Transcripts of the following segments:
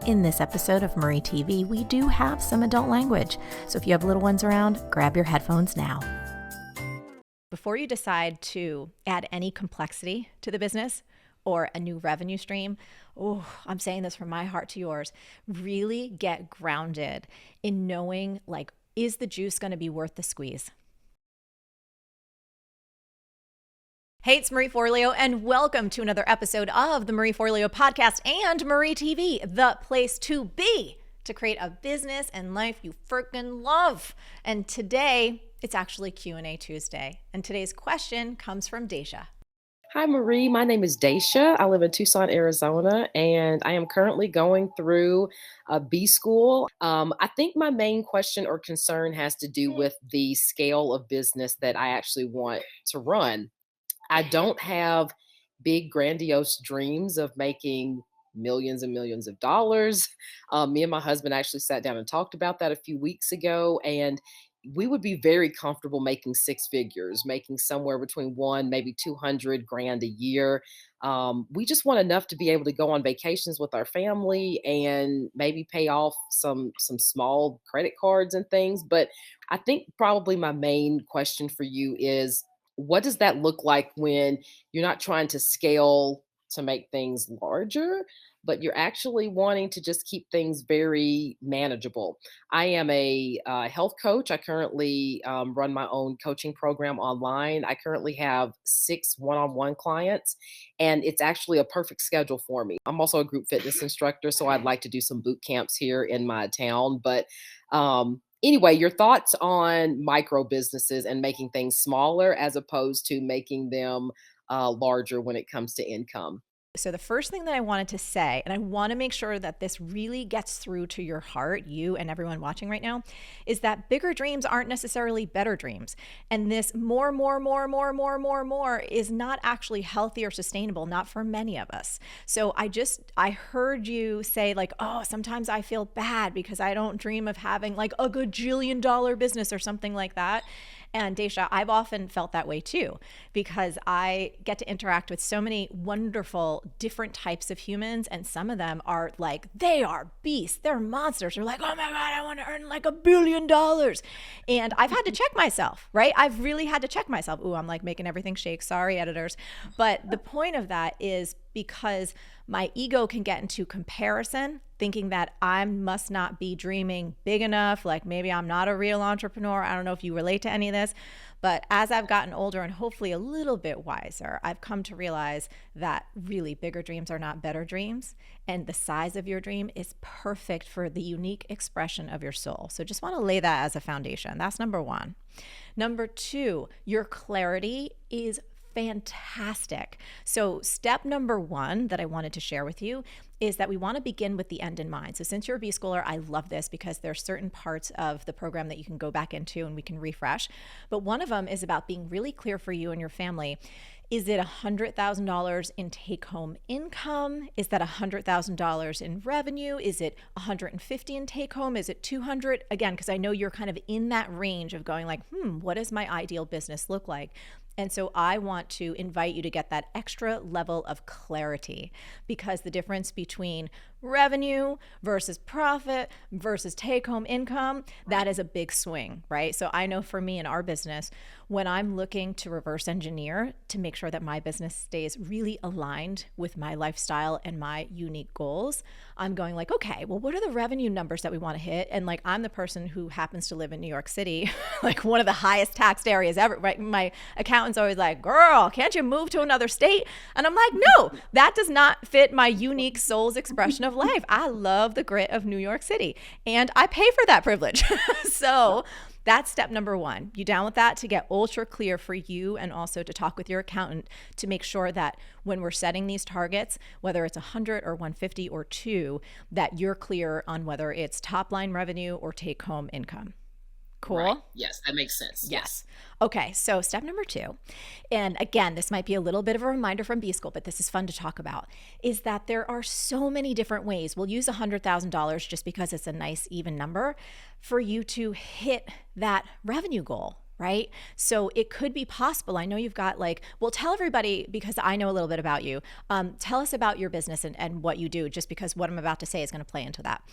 In this episode of Marie TV, we do have some adult language. So if you have little ones around, grab your headphones now. Before you decide to add any complexity to the business or a new revenue stream, I'm saying this from my heart to yours, really get grounded in knowing, is the juice going to be worth the squeeze? Hey, it's Marie Forleo, and welcome to another episode of the Marie Forleo podcast and Marie TV, the place to be to create a business and life you freaking love. And today, it's actually Q&A Tuesday. And today's question comes from Daisha. Hi, Marie. My name is Daisha. I live in Tucson, Arizona, and I am currently going through a B school. I think my main question or concern has to do with the scale of business that I actually want to run. I don't have big, grandiose dreams of making millions and millions of dollars. Me and my husband actually sat down and talked about that a few weeks ago, and we would be very comfortable making six figures, making somewhere between maybe 200 grand a year. We just want enough to be able to go on vacations with our family and maybe pay off some small credit cards and things. But I think probably my main question for you is, what does that look like when you're not trying to scale to make things larger, but you're actually wanting to just keep things very manageable? I am a health coach. I currently run my own coaching program online. I currently have 6 one-on-one clients, and it's actually a perfect schedule for me. I'm also a group fitness instructor, so I'd like to do some boot camps here in my town. But anyway, your thoughts on micro businesses and making things smaller as opposed to making them larger when it comes to income? So the first thing that I wanted to say, and I want to make sure that this really gets through to your heart, you and everyone watching right now, is that bigger dreams aren't necessarily better dreams. And this more is not actually healthy or sustainable, not for many of us. So I heard you say sometimes I feel bad because I don't dream of having a gajillion-dollar business or something like that. And Daisha, I've often felt that way too, because I get to interact with so many wonderful different types of humans, and some of them are they are beasts, they're monsters. They're oh my God, I want to earn $1 billion. And I've had to check myself, right? I've really had to check myself. I'm making everything shake. Sorry, editors. But the point of that is because my ego can get into comparison, thinking that I must not be dreaming big enough. Maybe I'm not a real entrepreneur. I don't know if you relate to any of this, but as I've gotten older and hopefully a little bit wiser, I've come to realize that really bigger dreams are not better dreams. And the size of your dream is perfect for the unique expression of your soul. So just want to lay that as a foundation. That's number one. Number two, your clarity is fantastic. So step number one that I wanted to share with you is that we want to begin with the end in mind. So since you're a B schooler, I love this because there are certain parts of the program that you can go back into and we can refresh. But one of them is about being really clear for you and your family. Is it $100,000 in take-home income? Is that $100,000 in revenue? Is it $150,000 in take-home? Is it $200,000? Again, because I know you're kind of in that range of going what does my ideal business look like? And so I want to invite you to get that extra level of clarity, because the difference between revenue versus profit versus take-home income, that is a big swing, right? So I know for me in our business, when I'm looking to reverse engineer to make sure that my business stays really aligned with my lifestyle and my unique goals, I'm going okay, well, what are the revenue numbers that we want to hit? And I'm the person who happens to live in New York City, one of the highest taxed areas ever, right? My accountant's always girl, can't you move to another state? And I'm no, that does not fit my unique soul's expression of life. I love the grit of New York City, and I pay for that privilege. So that's step number one. You down with that? To get ultra clear for you, and also to talk with your accountant to make sure that when we're setting these targets, whether it's 100 or 150 or 2, that you're clear on whether it's top line revenue or take home income. Cool. Right. Yes, that makes sense. Yes. Okay, so step number 2, and again, this might be a little bit of a reminder from B School, but this is fun to talk about, is that there are so many different ways. We'll use $100,000 just because it's a nice even number for you to hit that revenue goal, right? So it could be possible. I know you've got like, well, tell everybody because I know a little bit about you. Tell us about your business and what you do, just because what I'm about to say is going to play into that.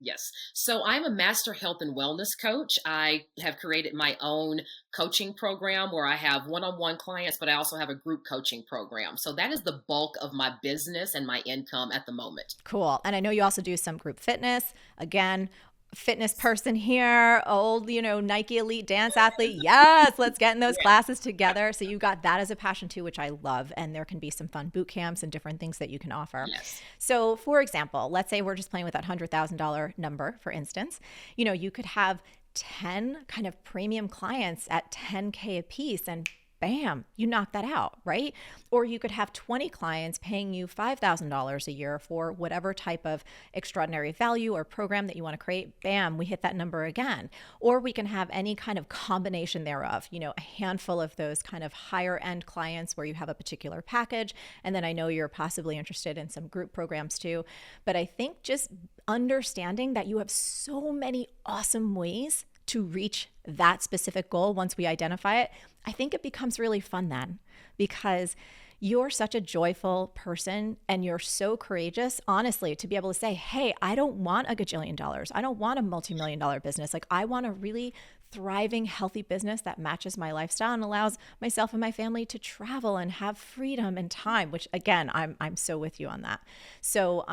Yes. So I'm a master health and wellness coach. I have created my own coaching program where I have one on one clients, but I also have a group coaching program. So that is the bulk of my business and my income at the moment. Cool. And I know you also do some group fitness. Again, fitness person here, old, Nike elite dance athlete. Yes, let's get in those Yeah. classes together. So you got that as a passion too, which I love. And there can be some fun boot camps and different things that you can offer. Yes. So for example, let's say we're just playing with that $100,000 number, for instance, you could have 10 kind of premium clients at 10K a piece, and bam, you knock that out, right? Or you could have 20 clients paying you $5,000 a year for whatever type of extraordinary value or program that you want to create. Bam, we hit that number again. Or we can have any kind of combination thereof, a handful of those kind of higher end clients where you have a particular package. And then I know you're possibly interested in some group programs too. But I think just understanding that you have so many awesome ways to reach that specific goal once we identify it, I think it becomes really fun then, because you're such a joyful person and you're so courageous, honestly, to be able to say, hey, I don't want a gajillion dollars. I don't want a multi-million-dollar business. Like, I want a really thriving, healthy business that matches my lifestyle and allows myself and my family to travel and have freedom and time, which again, I'm so with you on that. So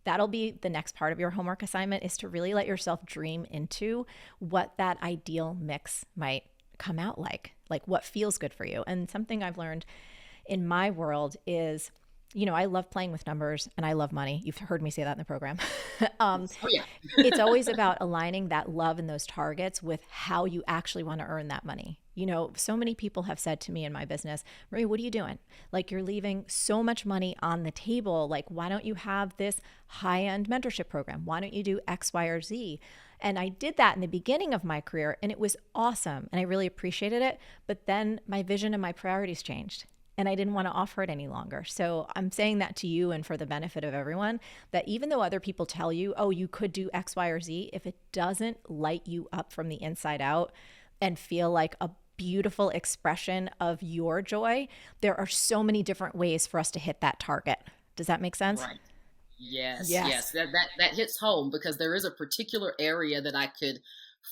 that'll be the next part of your homework assignment, is to really let yourself dream into what that ideal mix might come out like what feels good for you. And something I've learned in my world is, I love playing with numbers and I love money. You've heard me say that in the program. Oh, yeah. It's always about aligning that love and those targets with how you actually want to earn that money. So many people have said to me in my business, Marie, what are you doing? Like, you're leaving so much money on the table. Like, why don't you have this high-end mentorship program? Why don't you do X, Y, or Z? And I did that in the beginning of my career and it was awesome. And I really appreciated it. But then my vision and my priorities changed, and I didn't want to offer it any longer. So I'm saying that to you and for the benefit of everyone, that even though other people tell you, oh, you could do X, Y, or Z, if it doesn't light you up from the inside out and feel like a beautiful expression of your joy, there are so many different ways for us to hit that target. Does that make sense? Right. Yes, Yes. yes. That hits home because there is a particular area that I could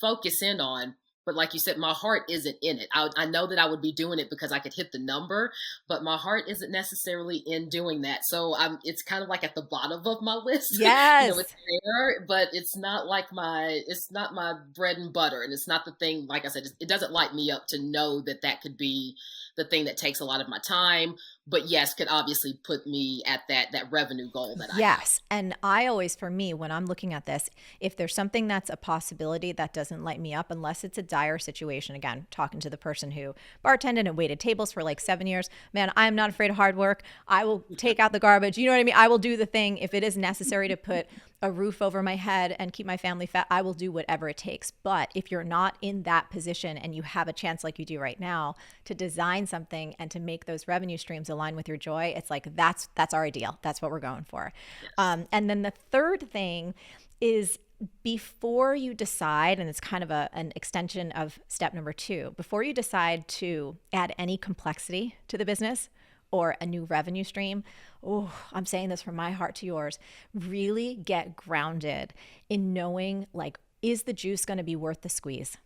focus in on. But like you said, my heart isn't in it. I know that I would be doing it because I could hit the number, but my heart isn't necessarily in doing that. So it's kind of like at the bottom of my list. Yes. It's there, but it's not my bread and butter. And it's not the thing, like I said, it doesn't light me up to know that that could be the thing that takes a lot of my time, but yes, could obviously put me at that revenue goal that I have. Yes. And I always, for me, when I'm looking at this, if there's something that's a possibility that doesn't light me up, unless it's a dire situation, again, talking to the person who bartended and waited tables for like 7 years, man, I'm not afraid of hard work. I will take out the garbage. You know what I mean? I will do the thing. If it is necessary to put a roof over my head and keep my family fed, I will do whatever it takes. But if you're not in that position and you have a chance like you do right now to design something and to make those revenue streams align with your joy, it's like that's our ideal. That's what we're going for. Yes. And then the third thing is, before you decide, and it's kind of an extension of step number 2, before you decide to add any complexity to the business or a new revenue stream, oh, I'm saying this from my heart to yours, really get grounded in knowing, like, is the juice going to be worth the squeeze?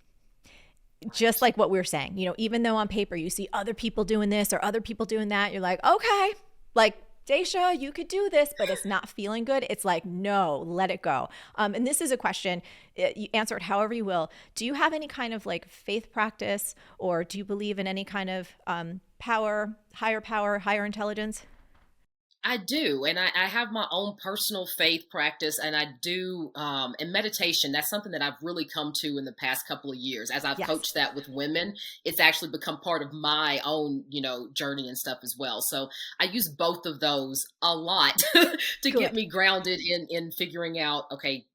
Just like what we were saying, even though on paper you see other people doing this or other people doing that, you're like, okay, like, Daisha, you could do this, but it's not feeling good. It's like, no, let it go. And this is a question, you answer it however you will. Do you have any kind of like faith practice, or do you believe in any kind of power, higher intelligence? I do, and I have my own personal faith practice, and I do, and meditation. That's something that I've really come to in the past couple of years. As I've Yes. coached that with women, it's actually become part of my own, journey and stuff as well. So I use both of those a lot to get Good. me grounded in figuring out, okay,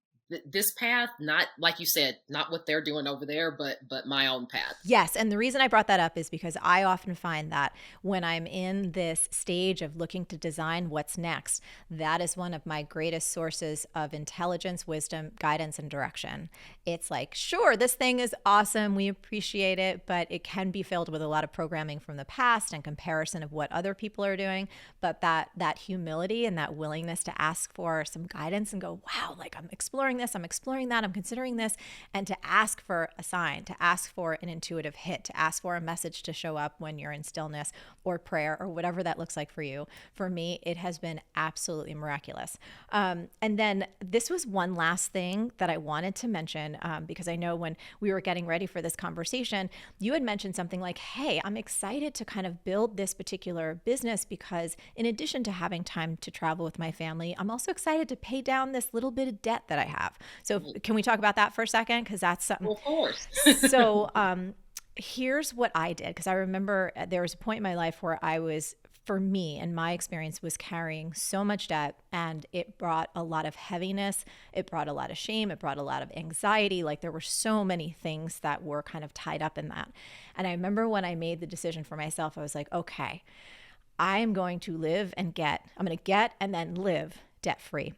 this path, not like you said, not what they're doing over there, but my own path. Yes. And the reason I brought that up is because I often find that when I'm in this stage of looking to design what's next, that is one of my greatest sources of intelligence, wisdom, guidance, and direction. It's like, sure, this thing is awesome. We appreciate it, but it can be filled with a lot of programming from the past and comparison of what other people are doing. But that humility and that willingness to ask for some guidance and go, wow, like I'm exploring this, I'm exploring that, I'm considering this, and to ask for a sign, to ask for an intuitive hit, to ask for a message to show up when you're in stillness or prayer or whatever that looks like for you. For me, it has been absolutely miraculous. And then this was one last thing that I wanted to mention, because I know when we were getting ready for this conversation, you had mentioned something like, hey, I'm excited to kind of build this particular business because in addition to having time to travel with my family, I'm also excited to pay down this little bit of debt that I have. So can we talk about that for a second? Because that's something. Well, of course. So here's what I did, because I remember there was a point in my life where I was, for me and my experience, was carrying so much debt, and it brought a lot of heaviness. It brought a lot of shame. It brought a lot of anxiety. Like there were so many things that were kind of tied up in that. And I remember when I made the decision for myself, I was like, okay, I am going to live and get, I'm going to get and then live debt free.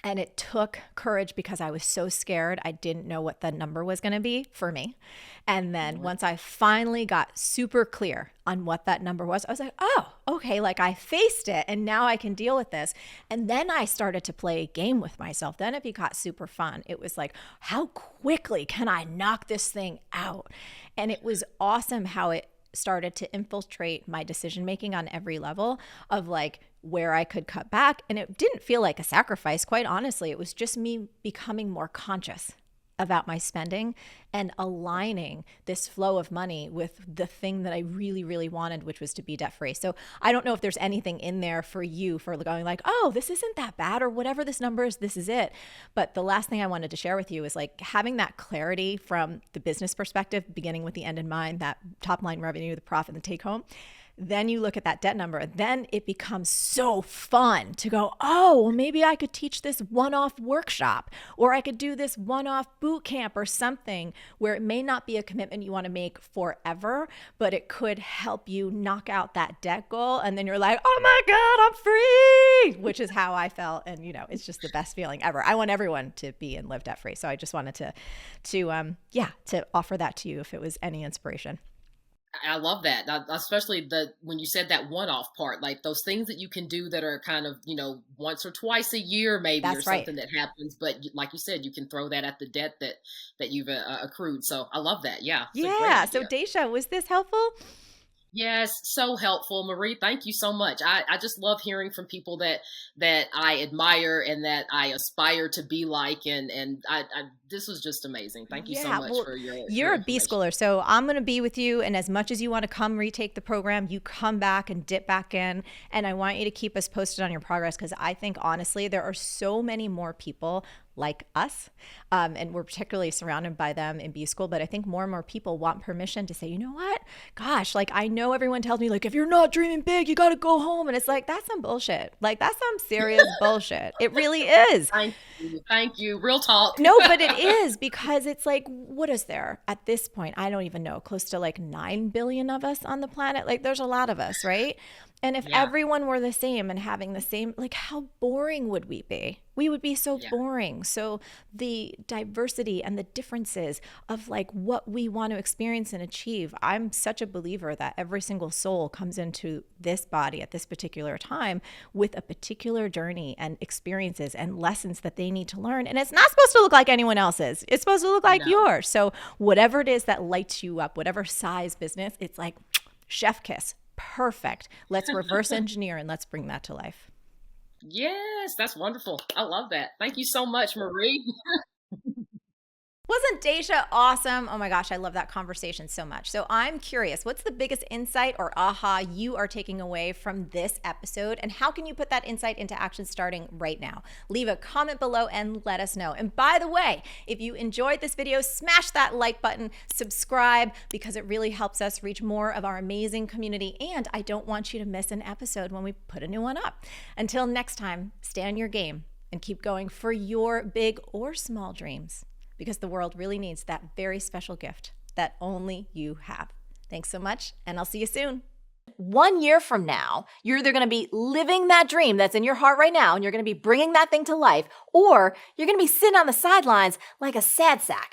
And it took courage because I was so scared. I didn't know what the number was going to be for me. And then once I finally got super clear on what that number was, I was like, oh, okay, like I faced it and now I can deal with this. And then I started to play a game with myself. Then it got super fun. It was like, how quickly can I knock this thing out? And it was awesome how it started to infiltrate my decision making on every level of like where I could cut back. And it didn't feel like a sacrifice, quite honestly. It was just me becoming more conscious about my spending and aligning this flow of money with the thing that I really, really wanted, which was to be debt free. So I don't know if there's anything in there for you for going like, oh, this isn't that bad, or whatever this number is, this is it. But the last thing I wanted to share with you is like having that clarity from the business perspective, beginning with the end in mind, that top line revenue, the profit, and the take home. Then you look at that debt number, then it becomes so fun to go, oh, well, maybe I could teach this one-off workshop, or I could do this one-off boot camp or something where it may not be a commitment you want to make forever, but it could help you knock out that debt goal. And then you're like, oh my God, I'm free, which is how I felt. And, you know, it's just the best feeling ever. I want everyone to be and live debt free. So I just wanted to offer that to you if it was any inspiration. I love that, especially when you said that one-off part, like those things that you can do that are kind of, once or twice a year, maybe, That's or something that happens. But like you said, you can throw that at the debt that you've accrued. So I love that. Yeah. Yeah. So Daisha, was this helpful? Yes, so helpful, Marie. Thank you so much. I just love hearing from people that I admire and that I aspire to be like, and I this was just amazing. Thank you so much for you're a B schooler, so I'm going to be with you. And as much as you want to come retake the program, you come back and dip back in. And I want you to keep us posted on your progress, because I think honestly, there are so many more people like us. And we're particularly surrounded by them in B school. But I think more and more people want permission to say, you know what? Gosh, like I know everyone tells me like, if you're not dreaming big, you got to go home. And it's like, that's some bullshit. Like that's some serious bullshit. It really is. Thank you. Real talk. No, but it is, because it's like, what is there at this point? I don't even know, close to like 9 billion of us on the planet. Like there's a lot of us, right? And if everyone were the same and having the same, like how boring would we be? We would be so boring. So the diversity and the differences of like what we want to experience and achieve. I'm such a believer that every single soul comes into this body at this particular time with a particular journey and experiences and lessons that they need to learn. And it's not supposed to look like anyone else's. It's supposed to look like yours. So whatever it is that lights you up, whatever size business, it's like chef kiss. Perfect. Let's reverse engineer and let's bring that to life. Yes, that's wonderful. I love that. Thank you so much, Marie. Wasn't Daisha awesome? Oh my gosh, I love that conversation so much. So I'm curious, what's the biggest insight or aha you are taking away from this episode? And how can you put that insight into action starting right now? Leave a comment below and let us know. And by the way, if you enjoyed this video, smash that like button, subscribe, because it really helps us reach more of our amazing community. And I don't want you to miss an episode when we put a new one up. Until next time, stay on your game and keep going for your big or small dreams, because the world really needs that very special gift that only you have. Thanks so much, and I'll see you soon. 1 year from now, you're either going to be living that dream that's in your heart right now, and you're going to be bringing that thing to life, or you're going to be sitting on the sidelines like a sad sack,